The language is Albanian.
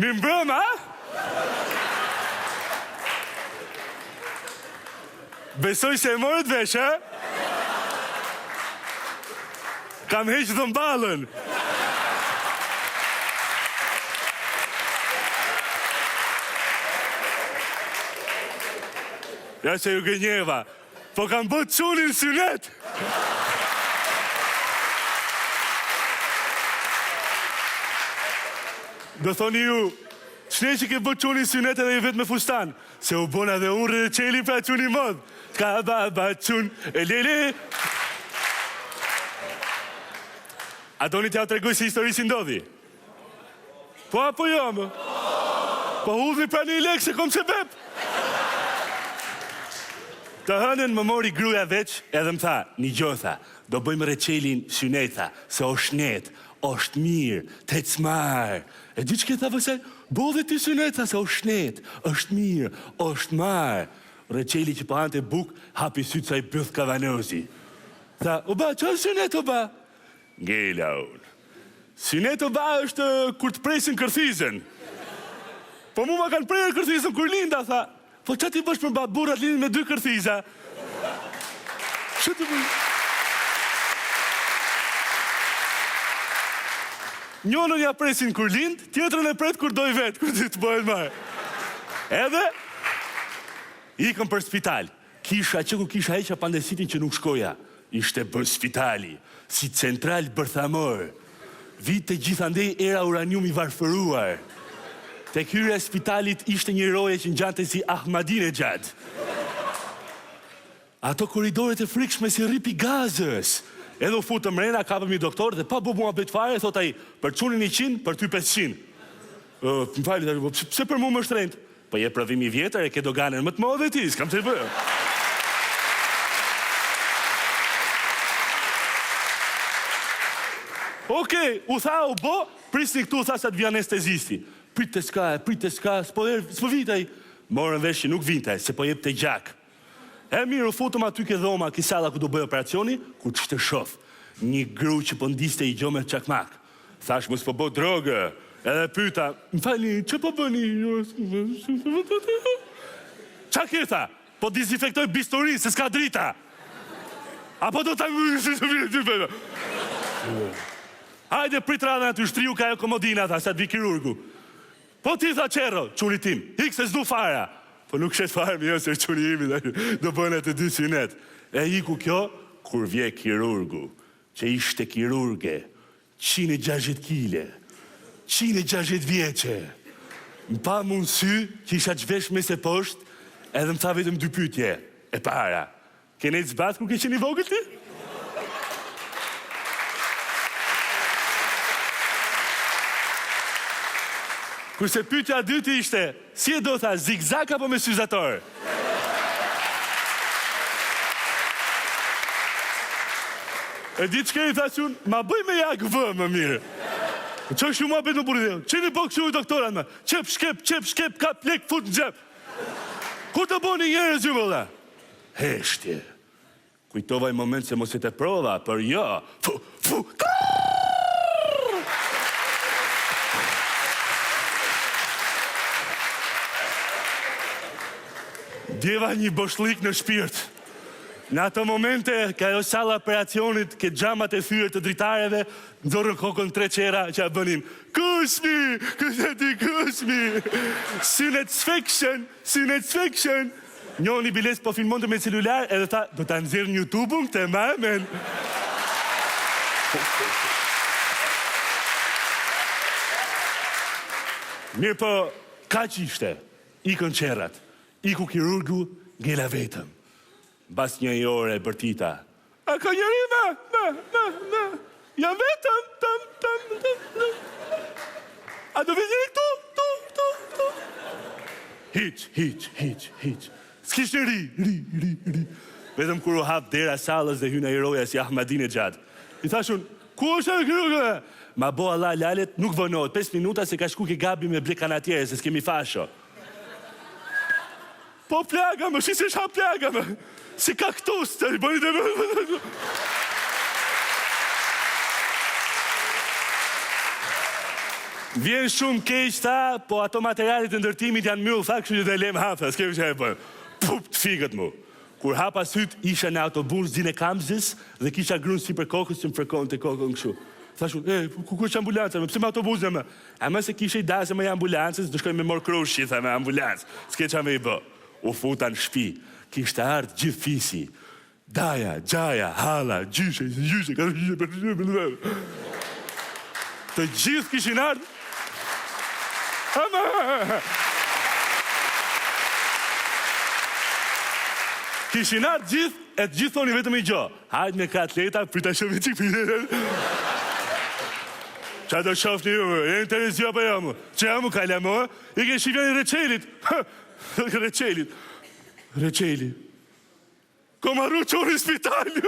Mi mbrëm, a? Besoj se e morët vesh, a? Kam heqë dhëmballën. Ja se ju gënjeva, po kam bët qunin synet. Do thoni ju, qne që ke bët qunin synet edhe i vetë me fustan, se u bona dhe unë dhe qeli pra qunin mod. Ka ba qun, e lele. A doni t'ja tregoj si histori si ndodhi? Po apo jo, më? Po hudhi pra një lek se kom se bep. Të hënën më mori gruja veç edhe më tha, një gjotha, do bëjmë reqelin syneta, se është net, është mirë, të cmarë. E di që ke tha vësaj, bodhe ti syneta, se është net, është mirë, është marë. Reqeli që pa ante buk, hapi sytë sa i bëth kavanozi. Tha, o ba, që është synet, o ba? Ngela unë. Synet, o ba, është kur të presin kërthizën. Po mu ma kanë prejë kërthizën kur linda, tha, po që ti bësh për burat linin me 2 kërthiza? Që ti bësh? Njënën ja presin kur lind, tjetërën e pret kur doj vetë, kur ti të bëhen marë. Edhe, ikëm për spital. Kisha që ku kisha heqa pandesitin që nuk shkoja. Ishte bërë spitali, si central bërthamor. Vite gjithandej era uranium i varfëruar. Te kyre spitalit ishte një roje që ngjante si Ahmadinejad. Ato koridoret e frikshme si ripi gazës. Edhe u futëm mrena, kapëm një doktor dhe pa bu mua bet fare, thot ai, për çunin 100, për ty 500. Më fali, pse për mu më shtrenjt? Po je provim i vjetër e ke doganën më të modhe ti, s'kam të bërë. Okej, u tha u bo, prisni këtu, tha sa të vjen anestezisti. Prit të ska, s'po vitaj. Morën vesh që nuk vintaj, se po jep të gjak. E mirë, u futëm aty ke dhoma, ki sala ku do bëjë operacioni, ku që të shof. Një gru që po ndiste i gjo me çakmak. Thash, mos po bo drogë. Edhe pyta, më fali, që po bëni? Qa ke tha? Po dezinfektoj bisturin, se s'ka drita. Apo do ta... Hajde, prit radhën aty, shtriu ka e komodina, tha, sa të vi kirurgu. Po ti tha qero, quni tim, hik se s'du fara. Po nuk shet fara mi jo se quni imi, do bënë atë 2 synet. E hiku kjo, kur vje kirurgu, që ishte kirurge, 160 kile, 160 vjeqe. Më pa mundësy, që isha qvesh me se poshtë, edhe më tha vetëm 2 pyetje. E para, kene të zbath kur ke qeni vogël ti? Kurse pyetja e dytë ishte, si e do tha, zigzag apo me syzator? E di që keni thasë unë, ma bëj me jak vë më mirë. Që është shumë apet në burit, që një po këshu i doktorat me, qep, shkep, kap, lek, fut në gjep. Ku të boni njerëz ju vëlla? Heshtje. Kujtovaj moment se mos e te prova, për jo. Fu, djeva një boshlik në shpirt. Në ato momente, ka jo sala operacionit, ke gjamat e thyre të dritareve, ndorën kokën 3 qera që a bënin, kushmi, synet fiction. Njoni biles po filmon të me celular, edhe tha, do të nëzirë një YouTube-un të mamen. Mirë po, ka që ishte, ikën qerat. Iku kirurgu, ngela vetëm. Bas një ore bërtita. A ka njëri me? Jam vetëm, tam. A do vizini tu? Hiq. S'kish një ri. Vetëm kur u hap dera salës dhe hyna i roja si Ahmadinejad. I thashun, ku është e kirurgu? Ma bo Allah lalet, nuk vënohet. 5 minuta se ka shku ke gabi me blek kanatjere, se s'kemi fasho. Po plaga më, si se shha plaga më. Si kaktus, të i bëni të më. Vjen shumë keq, tha, po ato materialet të ndërtimit janë mbyll, tha, kështu që do e lem hapa, s'kemi çfarë bën. Pup, të fikët mu. Kur hapa syt, isha në autobus din e Kamzës dhe kisha grun sipër kokës që më fërkonte kokën kështu. Thashu, ku është ambulanca, pse me autobusin më? A më se kishe i dasë me ambulancës, do shkoj me mor krushi, tha, me ambulancë. S'ke qa me i bë. U futa në shtëpi, kishte ardhur gjithë fisi. Daja, gjaja, hala, gjyshe, të gjithë kishin ardhur. Kishin ardhur gjithë, e të gjithë thoni vetëm i gjo. Hajt me katleta, prita shumë i qik. Qa do shofni ju, e në televizio për jamu. Që jamu kalla mu, i ke shifjani Reçelit. Reçelit. Ko marru qori spitali.